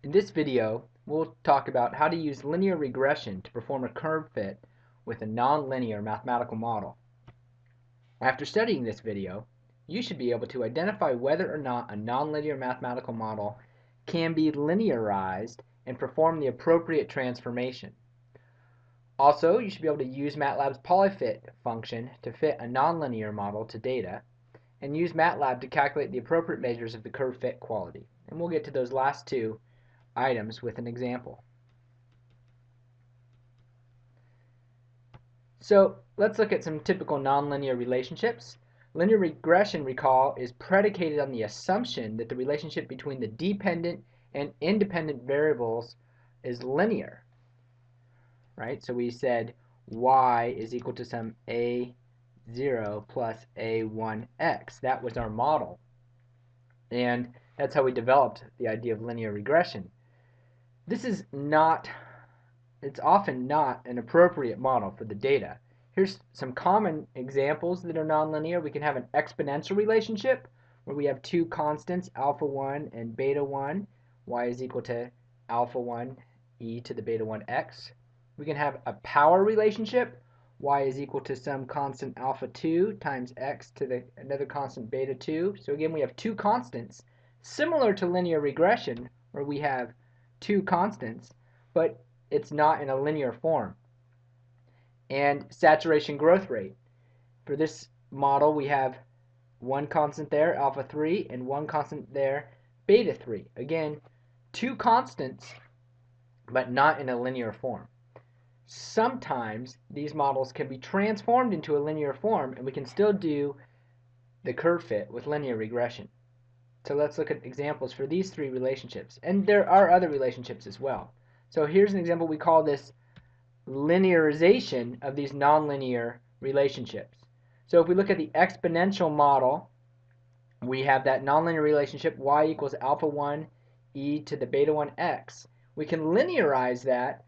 In this video, we'll talk about how to use linear regression to perform a curve fit with a nonlinear mathematical model. After studying this video, you should be able to identify whether or not a nonlinear mathematical model can be linearized and perform the appropriate transformation. Also, you should be able to use MATLAB's polyfit function to fit a nonlinear model to data, and use MATLAB to calculate the appropriate measures of the curve fit quality. And we'll get to those last two items with an example. So let's look at some typical nonlinear relationships. Linear regression, recall, is predicated on the assumption that the relationship between the dependent and independent variables is linear. Right? So we said y is equal to some a0 plus a1x. That was our model. And that's how we developed the idea of linear regression. This is not, it's often not an appropriate model for the data. Here's some common examples that are nonlinear. We can have an exponential relationship where we have two constants, alpha 1 and beta 1. Y is equal to alpha 1 e to the beta 1 x. We can have a power relationship. Y is equal to some constant alpha 2 times x to another constant beta 2. So again, we have two constants, similar to linear regression, where we have two constants, but it's not in a linear form. And saturation growth rate. For this model, we have one constant there, alpha 3, and one constant there, beta 3. Again, two constants, but not in a linear form. Sometimes these models can be transformed into a linear form, and we can still do the curve fit with linear regression. So let's look at examples for these three relationships. And there are other relationships as well. So here's an example. We call this linearization of these nonlinear relationships. So if we look at the exponential model, we have that nonlinear relationship y equals alpha 1 e to the beta 1 x. We can linearize that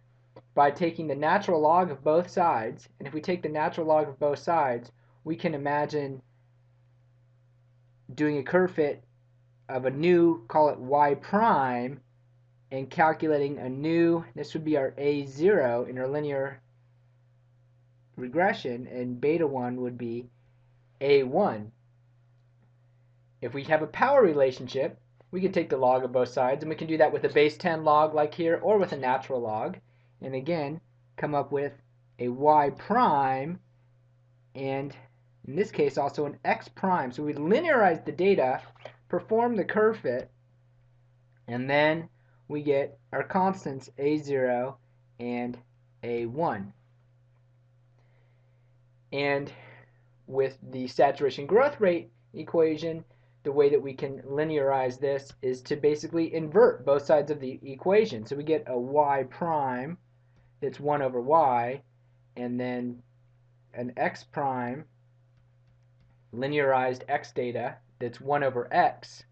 by taking the natural log of both sides. And if we take the natural log of both sides, we can imagine doing a curve fit of a new, call it y prime, and calculating a new, this would be our a0 in our linear regression, and beta 1 would be a1. If we have a power relationship, we can take the log of both sides, and we can do that with a base 10 log like here, or with a natural log, and again come up with a y prime, and in this case also an x prime. So we linearize the data, perform the curve fit, and then we get our constants a0 and a1. And with the saturation growth rate equation, the way that we can linearize this is to basically invert both sides of the equation. So we get a y prime that's 1 over y, and then an x prime, linearized x data, that's 1 over x,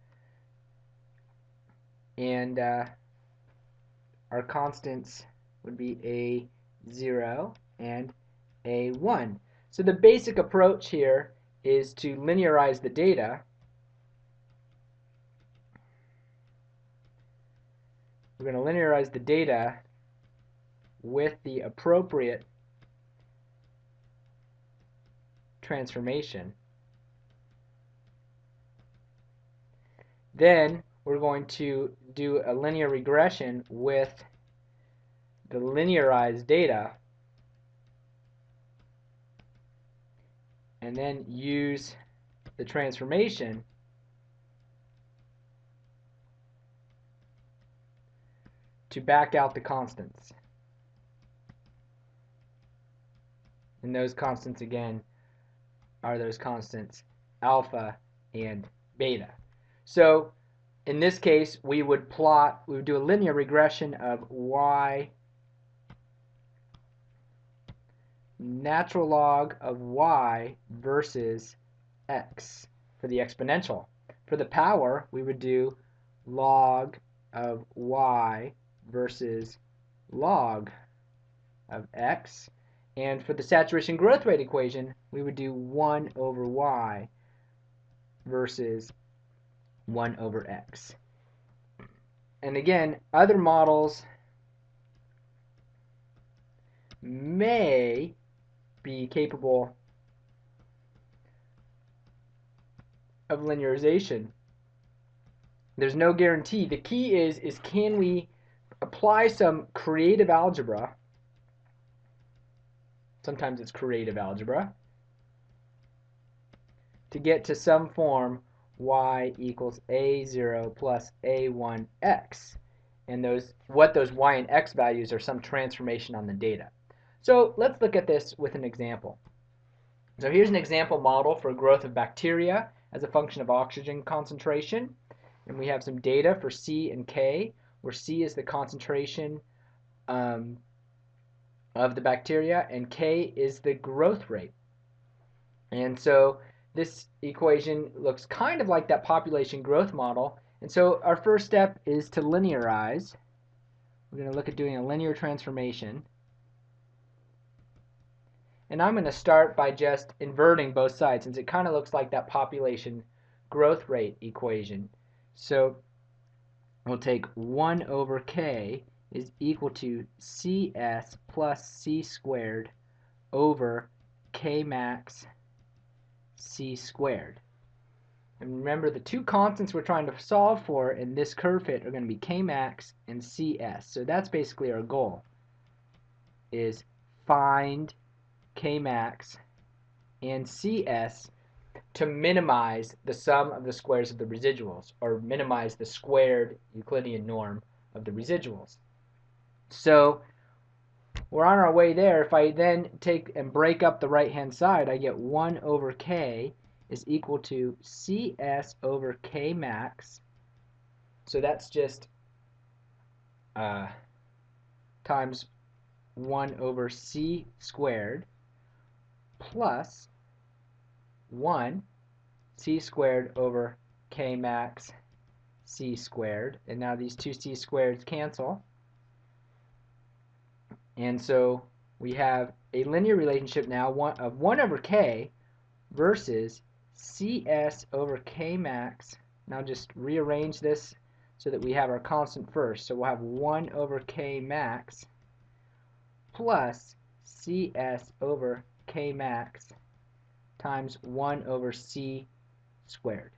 and our constants would be a0 and a1. So the basic approach here is to linearize the data. We're going to linearize the data with the appropriate transformation. Then we're going to do a linear regression with the linearized data, and then use the transformation to back out the constants. And those constants again are those constants alpha and beta. So in this case, we would do a linear regression of y, natural log of y versus x for the exponential. For the power, we would do log of y versus log of x. And for the saturation growth rate equation, we would do 1 over y versus 1 over x. And again, other models may be capable of linearization. There's no guarantee. The key is can we apply some creative algebra? Sometimes it's creative algebra to get to some form y equals a0 plus a1x, and what those y and x values are some transformation on the data. So let's look at this with an example. So here's an example model for growth of bacteria as a function of oxygen concentration, and we have some data for C and K, where C is the concentration of the bacteria and K is the growth rate. And so this equation looks kind of like that population growth model. And so our first step is to linearize. We're going to look at doing a linear transformation. And I'm going to start by just inverting both sides, since it kind of looks like that population growth rate equation. So we'll take 1 over k is equal to cs plus c squared over k max c squared. And remember, the two constants we're trying to solve for in this curve fit are going to be k max and cs. So that's basically our goal, is find k max and cs to minimize the sum of the squares of the residuals, or minimize the squared Euclidean norm of the residuals. So we're on our way there. If I then take and break up the right hand side, I get 1 over k is equal to cs over k max. So that's just times 1 over c squared plus 1 c squared over k max c squared. And now these two c squareds cancel. And so we have a linear relationship now of 1 over k versus cs over k max. Now just rearrange this so that we have our constant first. So we'll have 1 over k max plus cs over k max times 1 over c squared.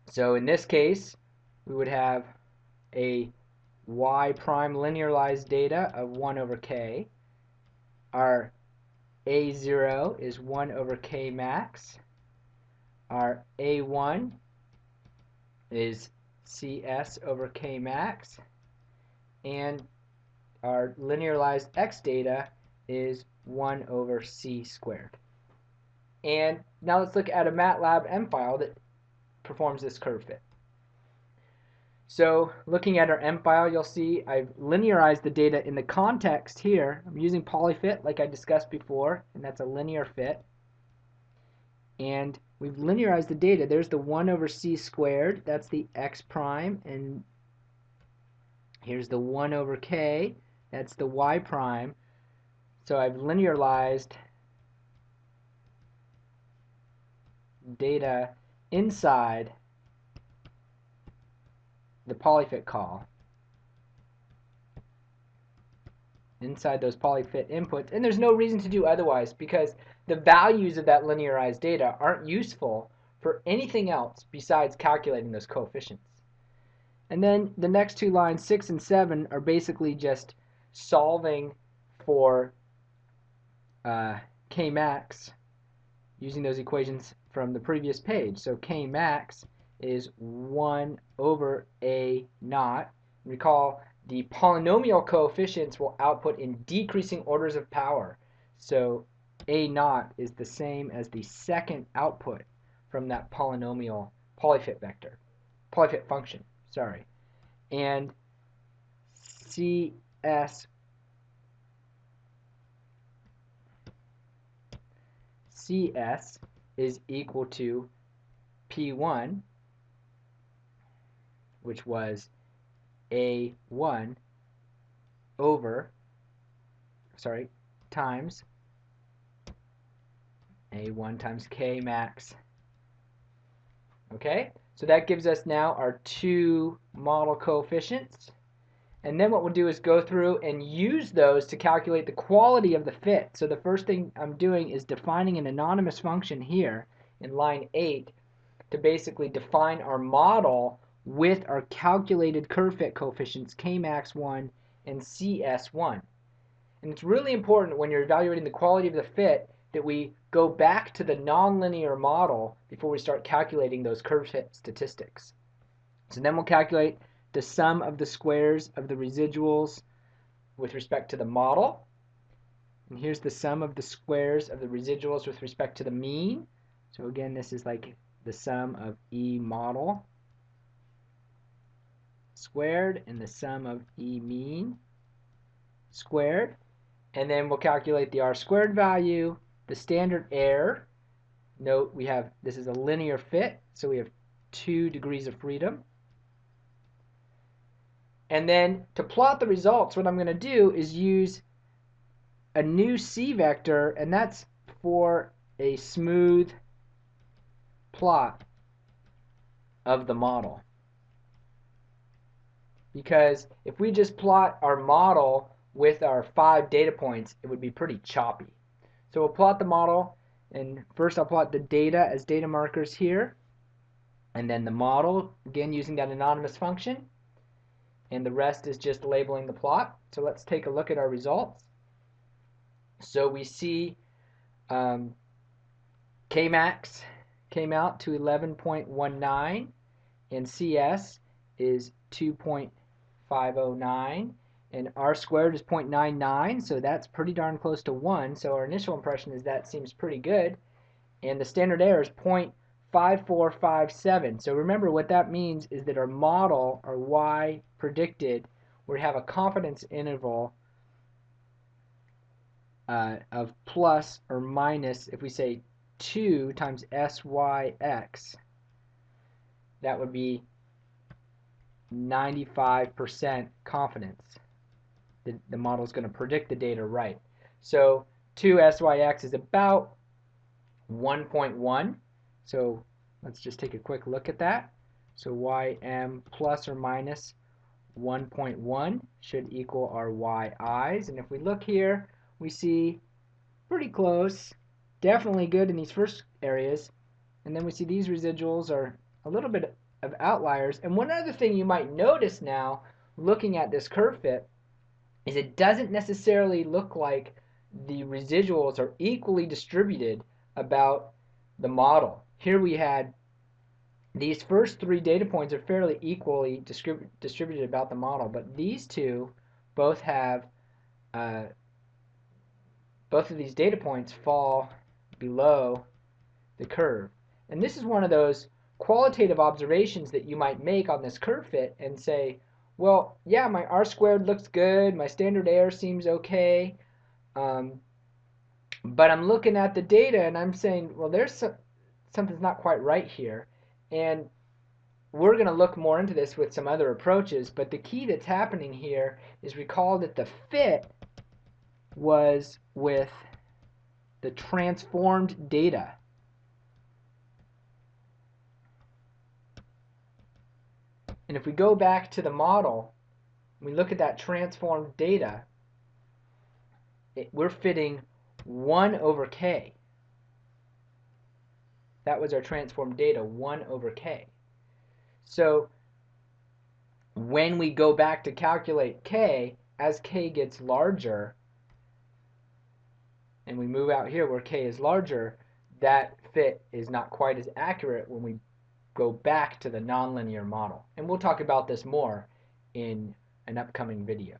So in this case, we would have a y prime linearized data of 1 over k. Our a0 is 1 over k max. Our a1 is cs over k max. And our linearized x data is 1 over c squared. And now let's look at a MATLAB M file that performs this curve fit. So looking at our M file, you'll see I've linearized the data in the context here. I'm using polyfit like I discussed before, and that's a linear fit. And we've linearized the data. There's the 1 over c squared, that's the x prime, and here's the 1 over k, that's the y prime. So I've linearized data inside the polyfit call, inside those polyfit inputs, and there's no reason to do otherwise, because the values of that linearized data aren't useful for anything else besides calculating those coefficients. And then the next two lines, 6 and 7, are basically just solving for k max using those equations from the previous page. So k max is 1 over a naught. Recall, the polynomial coefficients will output in decreasing orders of power. So a naught is the same as the second output from that polynomial polyfit function, sorry. And cs is equal to P1, which was A1 times A1 times K max. Okay? So that gives us now our two model coefficients. And then what we'll do is go through and use those to calculate the quality of the fit. So the first thing I'm doing is defining an anonymous function here in line 8 to basically define our model with our calculated curve fit coefficients Kmax1 and CS1. And it's really important when you're evaluating the quality of the fit that we go back to the nonlinear model before we start calculating those curve fit statistics. So then we'll calculate the sum of the squares of the residuals with respect to the model. And here's the sum of the squares of the residuals with respect to the mean. So again, this is like the sum of E model squared and the sum of E mean squared. And then we'll calculate the R squared value, the standard error. Note we have, this is a linear fit, so we have 2 degrees of freedom. And then to plot the results, what I'm going to do is use a new C vector, and that's for a smooth plot of the model. Because if we just plot our model with our 5 data points, it would be pretty choppy. So we'll plot the model, and first I'll plot the data as data markers here, and then the model, again using that anonymous function, and the rest is just labeling the plot. So let's take a look at our results. So we see Kmax came out to 11.19, and CS is 2.509, and R squared is 0.99, so that's pretty darn close to 1. So our initial impression is that seems pretty good. And the standard error is 0.5457. So remember what that means is that our model, our Y predicted, would have a confidence interval of plus or minus, if we say 2 times SYX, that would be 95% confidence that the model is going to predict the data right. So 2 SYX is about 1.1. So let's just take a quick look at that. So YM plus or minus 1.1 should equal our YIs. And if we look here, we see pretty close, definitely good in these first areas. And then we see these residuals are a little bit of outliers. And one other thing you might notice now, looking at this curve fit, is it doesn't necessarily look like the residuals are equally distributed about the model. Here we had these first 3 data points are fairly equally distributed about the model, but these two both have both of these data points fall below the curve. And this is one of those qualitative observations that you might make on this curve fit and say, well, yeah, my R squared looks good, my standard error seems okay, but I'm looking at the data and I'm saying, well, there's something's not quite right here. And we're going to look more into this with some other approaches, but the key that's happening here is recall that the fit was with the transformed data. And if we go back to the model, we look at that transformed data, we're fitting 1 over k. That was our transformed data, 1 over k. So when we go back to calculate k, as k gets larger, and we move out here where k is larger, that fit is not quite as accurate when we go back to the nonlinear model. And we'll talk about this more in an upcoming video.